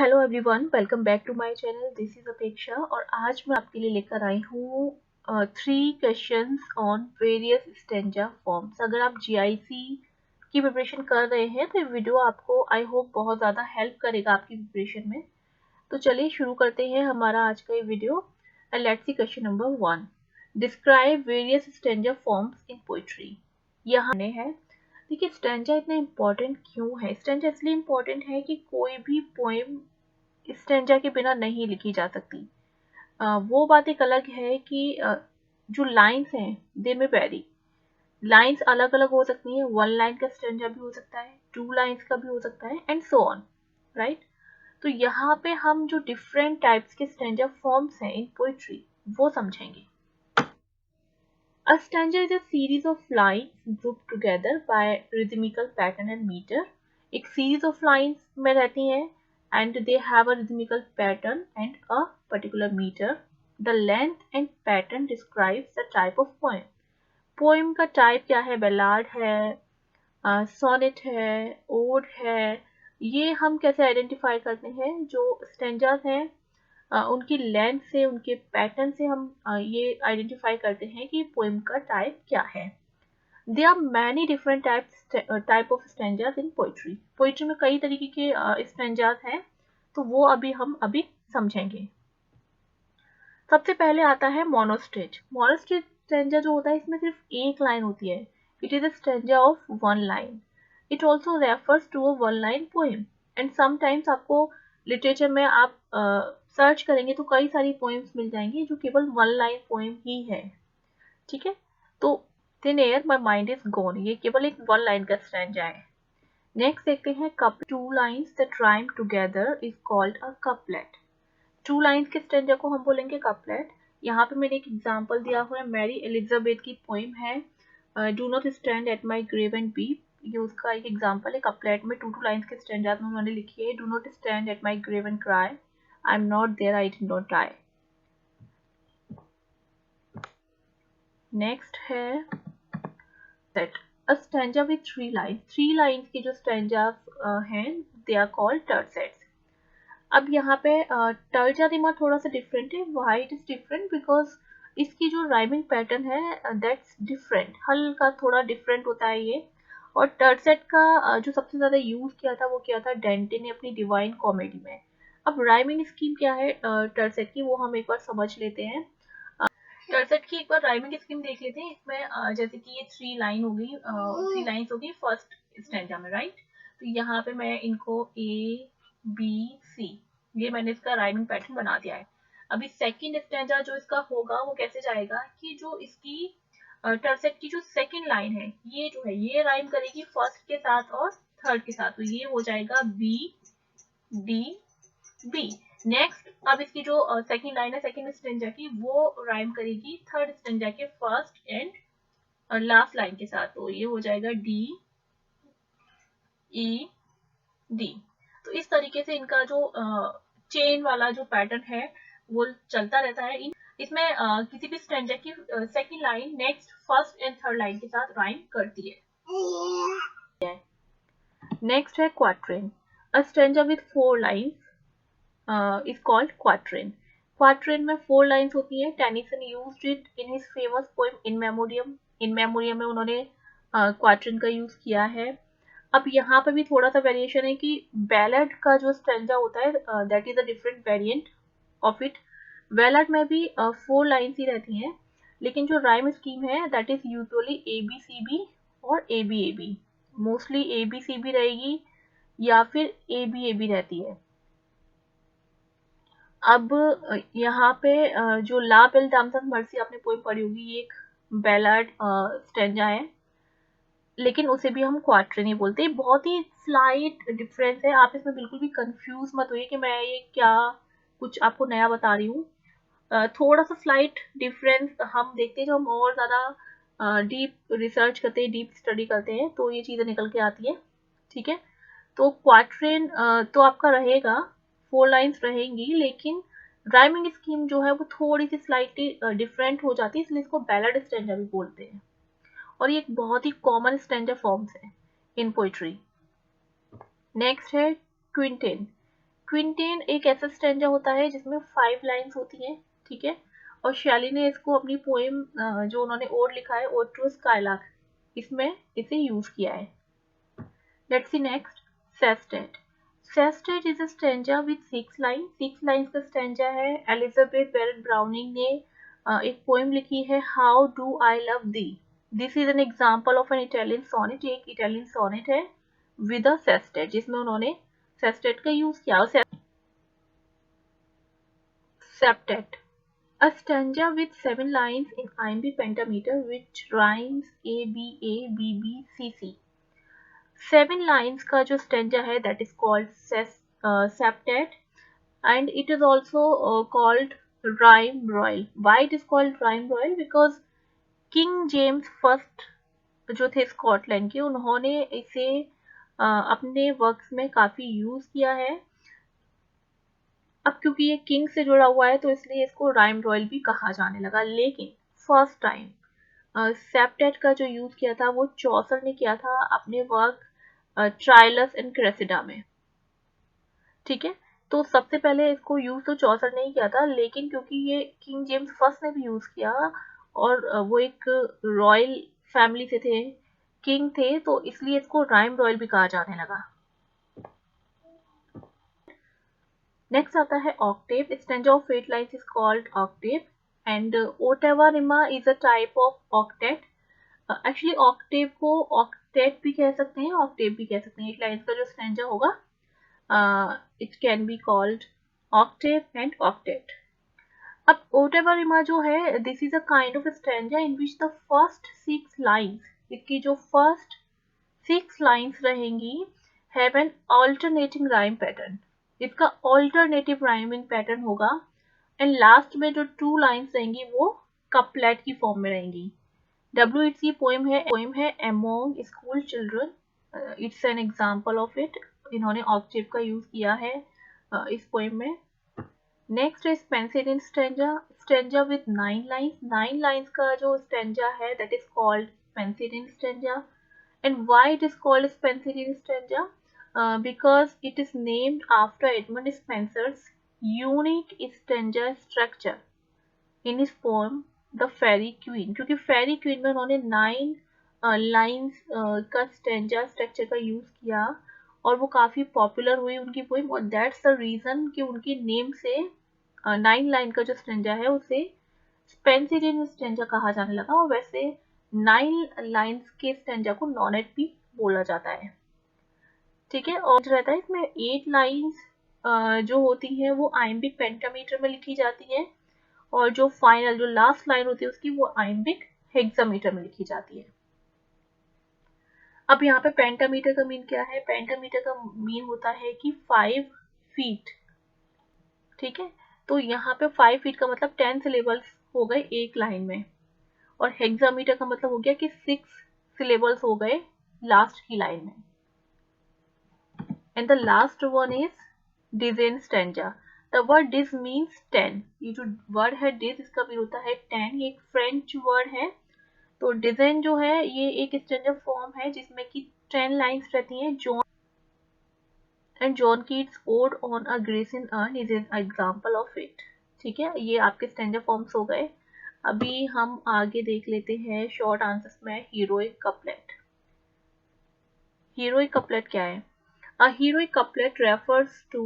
Hello everyone, welcome back to my channel. This is Apeksha और आज मैं आपके लिए लेकर आई हूँ 3 questions on various stanza forms. अगर आप जीआईसी की प्रिपरेशन कर रहे हैं तो ये वीडियो आपको आई होप बहुत ज़्यादा हेल्प करेगा आपकी प्रिपरेशन में। तो चलिए शुरू करते हैं हमारा आज का ये video. And let's see question number 1। Describe various stanza forms in poetry. यहाँ है। देखिए, स्टेंजा इतना इम्पोर्टेंट क्यों है? स्टेंजा इसलिए इम्पोर्टेंट है कि कोई भी पोएम स्टेंजा के बिना नहीं लिखी जा सकती। वो बात एक अलग है कि जो लाइंस हैं दे में वेरी। लाइंस अलग अलग हो सकती हैं। 1 लाइन का स्टेंजा भी हो सकता है, 2 लाइंस का भी हो सकता है एंड सो ऑन, राइट। तो यहाँ पे हम जो डिफरेंट टाइप्स के स्टेंजा फॉर्म्स हैं इन पोइट्री वो समझेंगे। A stanza is a series of lines grouped together by rhythmical pattern and meter. एक series of lines में रहती हैं and they have a rhythmical pattern and a particular meter. The length and pattern describes the type of poem. Poem का type क्या है? ballad है, sonnet है, ode है। ये हम कैसे आइडेंटिफाई करते हैं? जो स्टेंजास हैं उनकी लेंथ से, उनके पैटर्न से हम ये आइडेंटिफाई करते हैं कि पोएम का टाइप क्या है। There are many different type of stanzas in poetry. Poetry में कई तरीके के स्टेंजास हैं, तो वो हम अभी समझेंगे। सबसे पहले आता है मोनोस्टेज। मोनोस्टेज स्टेंजा जो होता है इसमें सिर्फ एक लाइन होती है। It is a stanza of 1 line. It also refers to a 1 line poem and sometimes आपको लिटरेचर में आप सर्च करेंगे तो कई सारी पोएम्स मिल जाएंगी जो केवल 1 लाइन पोएम ही है। ठीक है, तो thin air my mind is gone, ये केवल एक 1 लाइन का स्टेंजा है। नेक्स्ट देखते हैं cup. 2 lines that rhyme together is called a couplet. 2 lines के स्टेंजा को हम बोलेंगे कपलेट। यहाँ पे मैंने एक एग्जांपल दिया हुआ है, मैरी एलिजाबेथ की पोएम है do not stand at my grave and weep. ये उसका एक एग्जांपल है। कपलेट में 2 लाइन्स के स्टेंजास में उन्होंने लिखी है do not stand at my grave and cry, I am not there, I did not die. Next है set. A stanza with 3 lines. 3 lines के जो स्टेंजास हैं दे आर कॉल्ड टर्सेट्स। अब यहाँ पे टर्जा रिमा थोड़ा सा डिफरेंट है। Why it is different? Because इसकी जो राइमिंग पैटर्न है दैट्स डिफरेंट, हल्का थोड़ा डिफरेंट होता है ये। और टर्सेट का जो सबसे ज्यादा यूज किया था वो किया था डेंटे ने अपनी डिवाइन कॉमेडी में। अब राइमिंग स्कीम क्या है टर्सेट की, वो हम एक बार समझ लेते हैं। टर्सेट की एक बार राइमिंग स्कीम देख लेते हैं। इसमें जैसे कि ये 3 लाइन हो गई, 3 लाइन्स हो गई फर्स्ट स्टैंजा में, राइट। तो यहाँ पे मैं इनको ए बी सी, ये मैंने इसका राइमिंग पैटर्न बना दिया है। अभी सेकंड स्टैंजा जो इसका होगा वो कैसे जाएगा कि जो इसकी टर्सेट की जो सेकंड लाइन है ये जो है ये राइम करेगी फर्स्ट के साथ और थर्ड के साथ। तो ये हो जाएगा बी डी बी। नेक्स्ट अब इसकी जो सेकंड लाइन है सेकंड स्टेंजा की वो राइम करेगी थर्ड स्टेंजा के फर्स्ट एंड लास्ट लाइन के साथ। तो ये हो जाएगा डी ई डी। तो इस तरीके से इनका जो चेन वाला जो पैटर्न है वो चलता रहता है। इसमें किसी भी स्टेंजा की second line next first and third line के साथ राइम करती है। नेक्स्ट है quatrain. A stanza with 4 lines is called quatrain. Quatrain में 4 लाइन्स होती हैं। Tennyson used it in his famous poem In Memoriam. In Memoriam में उन्होंने क्वाट्रेन का यूज किया है। अब यहाँ पे भी थोड़ा सा वेरिएशन है कि बैलेड का जो स्टेंजा होता है that is a different variant of it. Ballad में भी 4 लाइन्स ही रहती हैं, लेकिन जो राइम स्कीम है that is usually A B C B और A B. Mostly A B C B रहेगी या फिर ए बी रहती है। अब यहाँ पे जो ला बेल डामसन मर्सी आपने पोएम पढ़ी होगी, ये एक बैलाड स्टेंजा है, लेकिन उसे भी हम क्वाट्रेन ही बोलते हैं। बहुत ही स्लाइट डिफरेंस है, आप इसमें बिल्कुल भी कंफ्यूज मत होइए कि मैं ये क्या कुछ आपको नया बता रही हूँ। थोड़ा सा स्लाइट डिफरेंस हम देखते हैं, जो हम और ज़्यादा डीप रिसर्च करते हैं, डीप स्टडी करते हैं, तो ये चीज़ें निकल के आती है। ठीक है, तो क्वाट्रेन तो आपका रहेगा, 4 लाइन्स रहेंगी, लेकिन राइमिंग स्कीम जो है वो थोड़ी सी स्लाइटली डिफरेंट हो जाती है, इसलिए इसको बैलेड स्टेंजा भी बोलते हैं। और ये एक बहुत ही कॉमन स्टेंजा फॉर्म्स है इन पोइट्री। नेक्स्ट है क्विंटेन। क्विंटेन एक ऐसा स्टैंजा होता है जिसमें 5 लाइन्स होती हैं, ठीक है। और शैली ने इसको अपनी पोएम जो उन्होंने ओड लिखा है, ओड टू स्काईलार्क, इसमें इसे यूज किया है। Let's see next, sestet. Sestet is a stanza with 6 line, 6 lines का स्टैंजा है। एलिजाबेथ बैरेट ब्राउनिंग ने एक पोएम लिखी है, how do I love thee. This is an example of an Italian sonnet, एक इटालियन सोनेट है with a sestet, जिसमें उन्होंने सेस्टेट का यूज किया। Septet, a stanza with 7 lines in iambic pentameter which rhymes A B A B B C C. 7 lines का जो stanza है that is called septet, and it is also called rhyme royal. Why it is called rhyme royal? Because King James first जो थे Scotland के, उन्होंने इसे अपने works में काफी यूज किया है। अब क्योंकि ये किंग से जुड़ा हुआ है तो इसलिए इसको राइम रॉयल भी कहा जाने लगा। लेकिन फर्स्ट टाइम सेप्टेट का जो यूज किया था वो चौसर ने किया था अपने वर्क ट्रायलस एंड क्रेसिडा में, ठीक है। तो सबसे पहले इसको यूज तो चौसर ने ही किया था, लेकिन क्योंकि ये किंग जेम्स फर्स्ट ने भी यूज किया और वो एक रॉयल फैमिली से थे, किंग थे, तो इसलिए इसको राइम रॉयल भी कहा जाने लगा। नेक्स्ट आता है octave. Stanza of 8 lines is called octave, and ottava rima is a type of octet. Actually octave को octet भी कह सकते हैं, octave भी कह सकते हैं। 8 lines का जो stanza होगा it can be called octave and octet. अब ottava rima जो है, this is a kind of a stanza in which the first 6 lines, इसकी जो first 6 lines रहेंगी have an alternating rhyme pattern. इसका ऑल्टरनेटिव राइमिंग पैटर्न होगा, and last में जो 2 लाइन्स रहेंगी वो कपलेट की फॉर्म में रहेंगी। WHC पोएम है among school children, it's an example of it. इन्होंने ऑक्टेव का यूज किया है इस पोएम में। नेक्स्ट है penicillin stanza with 9 lines. 9 lines का जो स्टेंजा है that is called penicillin stanza. And why it is called penicillin stanza? Because it is named after Edmund Spenser's unique stanza structure in his poem The Fairy Queen, क्योंकि Fairy Queen में उन्होंने 9 lines का stanza structure का use किया और वो काफी popular हुई उनकी पोएम, और दैट्स द रीजन कि उनकी नेम से 9 लाइन का जो स्टेंजा है उसे स्पेंसिलिन स्टेंजा कहा जाने लगा। और वैसे 9 लाइन्स के स्टेंजा को नॉनेट भी बोला जाता है, ठीक है। और रहता है इसमें 8 लाइन्स जो होती हैं वो आइम्बिक पेंटामीटर में लिखी जाती है, और जो फाइनल जो लास्ट लाइन होती है उसकी वो आइम्बिक हेक्सामीटर में लिखी जाती है। अब यहाँ पे पेंटामीटर का मीन क्या है? पेंटामीटर का मीन होता है कि 5 फीट, ठीक है। तो यहाँ पे 5 फीट का मतलब 10 सिलेबल्स हो गए एक लाइन में, और हेक्सामीटर का मतलब हो गया कि 6 सिलेबल्स हो गए लास्ट की लाइन में। And the last one is dizaine stanza. The word dis means 10. ये जो word है dis, इसका मीन होता है 10। ये एक फ्रेंच वर्ड है। तो dizaine जो है ये एक स्टैंजा फॉर्म है जिसमें कि 10 लाइन्स रहती हैं। John Keats' Ode on a Grecian Urn is an example of it. ठीक है, ये आपके स्टैंजा फॉर्म्स हो गए। अभी हम आगे देख लेते हैं शॉर्ट आंसर्स में हीरोइक कपलेट। हीरोइक कपलेट क्या है? A heroic couplet refers to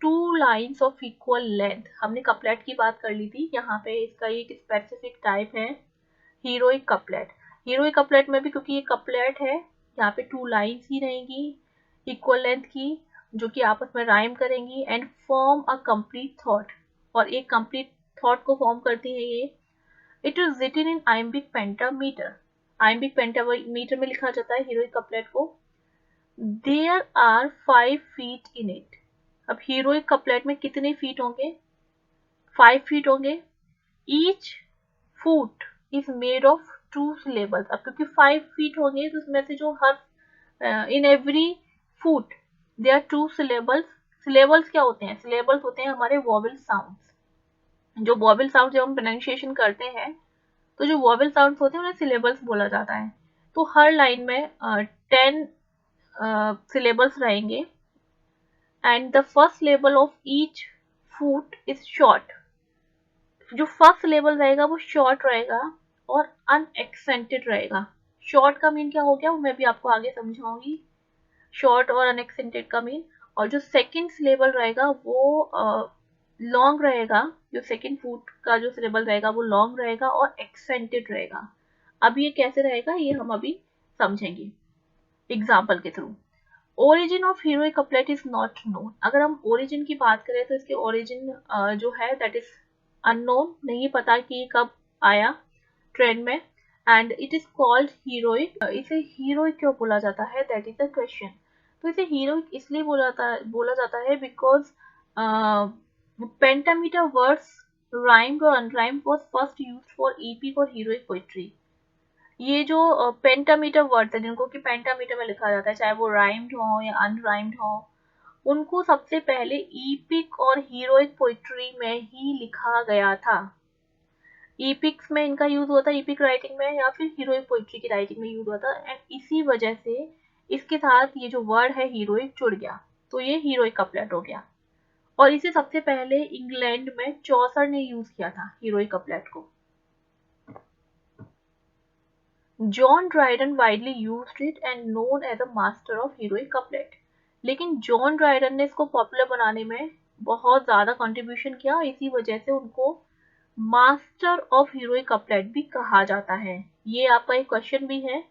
2 lines of equal length. हमने कपलेट की बात कर ली थी, यहाँ पे इसका एक स्पेसिफिक टाइप है हीरोइक कपलेट। हीरोइक कपलेट में भी क्योंकि ये कपलेट है, यहाँ पे 2 लाइन्स ही रहेंगी इक्वल लेंथ की, जो कि आपस में राइम करेंगी and form a complete thought, और एक कंप्लीट थॉट को फॉर्म करती है ये। It is written in iambic pentameter. Iambic pentameter में लिखा जाता है हीरोइक कपलेट को। There are 5 feet in it. अब हीरोइक कपलेट में कितने फीट होंगे? 5 फीट होंगे। Each foot is made of 2 syllables. अब क्योंकि 5 फीट होंगे तो उसमें से जो हर in every foot there are 2 syllables. Syllables क्या होते हैं? Syllables होते हैं हमारे vowel sounds. जो vowel sounds जब हम pronunciation करते हैं तो जो vowel sounds होते हैं उन्हें syllables बोला जाता है। तो हर लाइन में 10 सिलेबल्स रहेंगे, and the first label of each foot is short. जो फर्स्ट लेबल रहेगा वो शॉर्ट रहेगा और अनएक्सेंटेड रहेगा। शॉर्ट का मीन क्या हो गया वो मैं भी आपको आगे समझाऊंगी, शॉर्ट और अनएक्सेंटेड का मीन। और जो सेकंड सिलेबल रहेगा वो लॉन्ग रहेगा, जो सेकंड फूट का जो सिलेबल रहेगा वो लॉन्ग रहेगा और एक्सेंटेड रहेगा। अब ये कैसे रहेगा ये हम अभी समझेंगे एग्जाम्पल के through. Origin of heroic couplet is not known. अगर हम ओरिजिन की बात करें तो इसके ओरिजिन जो है दैट इज अननोन, नहीं पता कि कब आया ट्रेंड में। And it is called heroic. इसे हीरोइक क्यों बोला जाता है, दैट इज द क्वेश्चन। तो इसे हीरोइक इसलिए बोला जाता है बिकॉज पेंटामीटर वर्ड्स राइम्ड और unrhymed was first used for epic और हीरोइक पोएट्री। ये जो पेंटामीटर वर्ड्स है जिनको कि पेंटामीटर में लिखा जाता है, चाहे वो राइम्ड हो या अनराइम्ड हो, उनको सबसे पहले ईपिक और हीरोइक पोइट्री में ही लिखा गया था। ईपिक्स में इनका यूज हुआ था, ईपिक राइटिंग में, या फिर हीरोइक पोइट्री की राइटिंग में यूज हुआ था। एंड इसी वजह से इसके साथ ये जो वर्ड है हीरोइक जुड़ गया, तो ये हीरोइक कपलेट हो गया। और इसे सबसे पहले इंग्लैंड में चौसर ने यूज किया था हीरोइक कपलेट को। John Dryden widely used it and known as a master of heroic couplet. लेकिन जॉन ड्राइडन ने इसको पॉपुलर बनाने में बहुत ज्यादा कंट्रीब्यूशन किया, इसी वजह से उनको मास्टर ऑफ हीरोइक कपलेट भी कहा जाता है। ये आपका एक क्वेश्चन भी है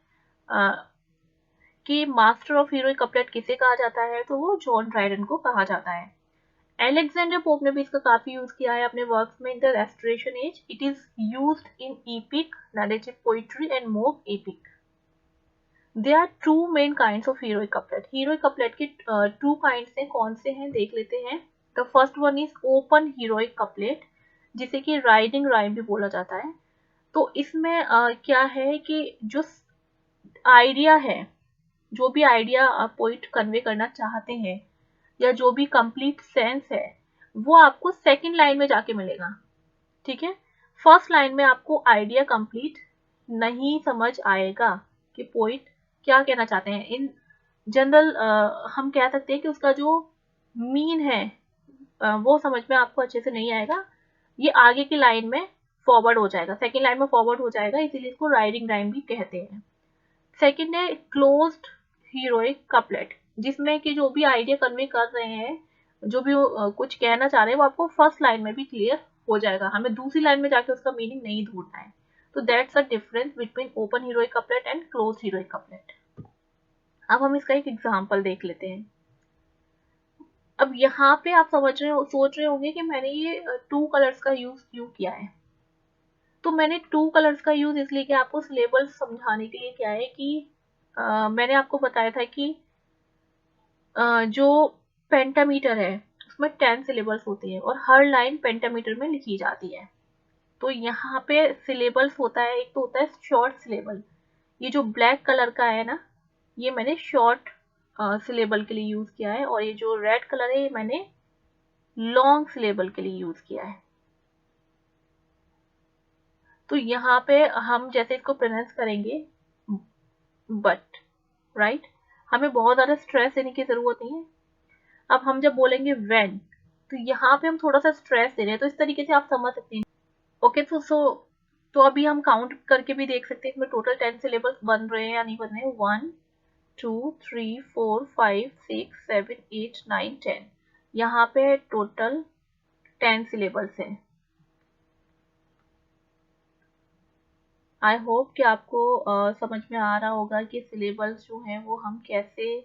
कि मास्टर ऑफ हीरोइक कपलेट किसे कहा जाता है, तो वो जॉन ड्राइडन को कहा जाता है। एलेक्जेंडर पोप ने भी इसका काफी यूज किया है अपने वर्क्स में। In the restoration age it is used in epic, narrative poetry and mock epic. There are two main kinds of heroic couplet. Heroic couplet के two kinds हैं, कौन से हैं देख लेते हैं। The first one is open heroic couplet, जिसे कि राइडिंग राइम भी बोला जाता है। तो इसमें क्या है कि जो आइडिया है, जो भी आइडिया पोइट कन्वे करना चाहते हैं, या जो भी कंप्लीट सेंस है, वो आपको सेकंड लाइन में जाके मिलेगा। ठीक है, फर्स्ट लाइन में आपको आइडिया कंप्लीट नहीं समझ आएगा कि पोइट क्या कहना चाहते हैं। इन जनरल हम कह सकते हैं कि उसका जो मीन है वो समझ में आपको अच्छे से नहीं आएगा। ये आगे की लाइन में फॉरवर्ड हो जाएगा, सेकेंड लाइन में फॉरवर्ड हो जाएगा, इसीलिए इसको राइडिंग राइम भी कहते हैं। सेकेंड है क्लोज्ड हीरोइक कपलेट, जिसमें कि जो भी आइडिया कन्वे कर रहे हैं, जो भी कुछ कहना चाह रहे हैं, वो आपको फर्स्ट लाइन में भी क्लियर हो जाएगा, हमें दूसरी लाइन में जाके उसका मीनिंग नहीं ढूंढना है। तो that's a difference between open heroic couplet and close heroic couplet. अब हम इसका एक एग्जांपल देख लेते हैं। अब यहाँ पे आप सोच रहे होंगे कि मैंने ये टू कलर्स का यूज क्यों किया है। तो मैंने टू कलर्स का यूज इसलिए किया, आपको सिलेबल समझाने के लिए। क्या है कि मैंने आपको बताया था कि जो पेंटामीटर है उसमें 10 सिलेबल्स होती है और हर लाइन पेंटामीटर में लिखी जाती है। तो यहाँ पे सिलेबल्स होता है, एक तो होता है शॉर्ट सिलेबल, ये जो ब्लैक कलर का है ना, ये मैंने शॉर्ट सिलेबल के लिए यूज किया है, और ये जो रेड कलर है ये मैंने लॉन्ग सिलेबल के लिए यूज किया है। तो यहाँ पे हम जैसे इसको प्रोनाउंस करेंगे बट, राइट, हमें बहुत ज्यादा स्ट्रेस देने की जरूरत नहीं है। अब हम जब बोलेंगे व्हेन, तो यहाँ पे हम थोड़ा सा स्ट्रेस दे रहे हैं, तो इस तरीके से आप समझ सकते हैं। ओके, तो अभी हम काउंट करके भी देख सकते हैं इसमें टोटल 10 सिलेबल्स बन रहे हैं या नहीं बन रहे हैं। 1 2 3 4 5 6 7 8 9 10, यहाँ पे टोटल 10 सिलेबल्स हैं। आई होप कि आपको समझ में आ रहा होगा कि सिलेबल्स जो हैं वो हम कैसे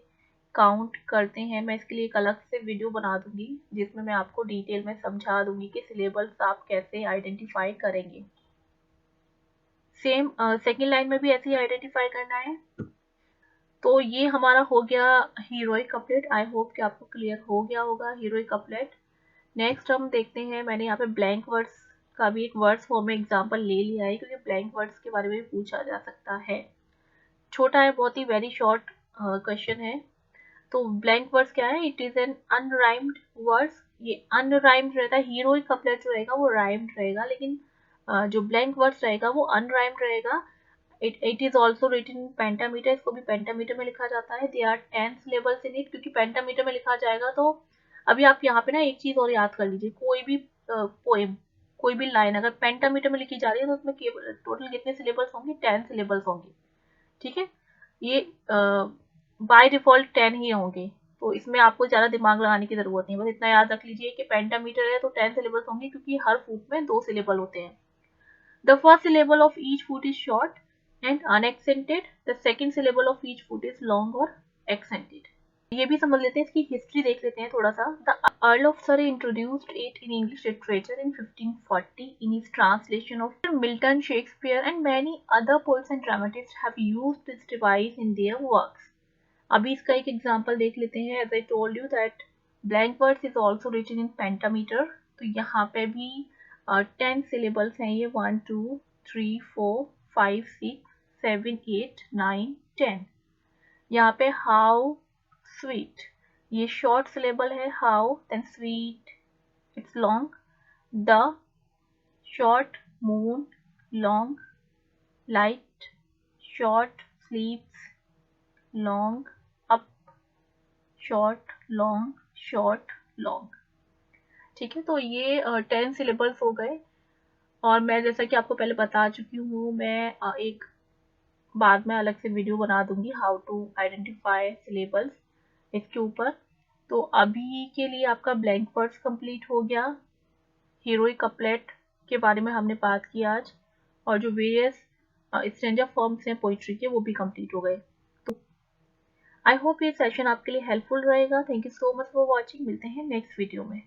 काउंट करते हैं। मैं इसके लिए एक अलग से वीडियो बना दूंगी जिसमें मैं आपको डिटेल में समझा दूंगी कि सिलेबल्स आप कैसे आइडेंटिफाई करेंगे। सेम सेकेंड लाइन में भी ऐसे ही आइडेंटिफाई करना है। तो ये हमारा हो गया हीरोइक कपलेट। आई होप कि आपको क्लियर हो गया होगा हीरोइक कपलेट। नेक्स्ट हम देखते हैं, मैंने यहाँ पे ब्लैंक वर्ड्स का भी एक वर्ड्स फॉर्म में एग्जांपल ले लिया है, क्योंकि ब्लैंक वर्ड्स के बारे में भी पूछा जा सकता है। छोटा है, बहुत ही वेरी शॉर्ट क्वेश्चन है। तो ब्लैंक वर्ड्स क्या है, it is an unrhymed words. ये अनराइम्ड रहता है, हीरोइक कपलेट जो रहेगा वो राइम्ड रहेगा, लेकिन जो ब्लैंक वर्ड्स रहेगा वो अनराइम्ड रहेगा। It is also written in pentameter, इसको भी पेंटामीटर में लिखा जाता है। They are 10 syllables in it, क्योंकि पेंटामीटर में लिखा जाएगा तो अभी आप यहाँ पे ना एक चीज और याद कर लीजिए, कोई भी पोएम, कोई भी लाइन अगर पेंटामीटर में लिखी जा रही है तो उसमें केवल टोटल कितने सिलेबल्स होंगे, 10 सिलेबल्स होंगे। ठीक है, ये बाय डिफॉल्ट 10 ही होंगे, तो इसमें आपको ज़्यादा दिमाग लगाने की ज़रूरत नहीं है। बस इतना याद रख लीजिए कि पेंटामीटर है तो 10 सिलेबल्स होंगे, क्योंकि हर फुट में 2 सिलेबल होते हैं। The first syllable of each foot is short and unaccented. The second syllable of each foot is long or accented. ये भी समझ लेते हैं, इसकी हिस्ट्री देख लेते हैं थोड़ा सा। द अर्ल ऑफ सरे introduced it in English literature in 1540 in his translation of Milton, Shakespeare and many other poets and dramatists have used this device in their works. अभी इसका एक एग्जांपल देख लेते हैं। As I told you that blank verse is also written in pentameter, तो यहाँ पे भी 10 सिलेबल्स हैं ये, 1 2 3 4 5 6 7 8 9 10। यहाँ पे हाउ स्वीट, ये शॉर्ट सिलेबल है how, then sweet its long, the short, moon long, light short, sleeps long, up short long short long. ठीक है, तो ये 10 सिलेबल्स हो गए। और मैं जैसा कि आपको पहले बता चुकी हूँ, मैं एक बाद में अलग से वीडियो बना दूंगी हाउ टू आइडेंटिफाई सिलेबल्स इसके ऊपर। तो अभी के लिए आपका ब्लैंक वर्ड्स कंप्लीट हो गया, हीरोइक कपलेट के बारे में हमने बात की आज, और जो वेरियस स्टैंजा फॉर्म्स हैं पोइट्री के वो भी कंप्लीट हो गए। तो आई होप ये सेशन आपके लिए हेल्पफुल रहेगा। Thank you so much for watching, मिलते हैं नेक्स्ट वीडियो में।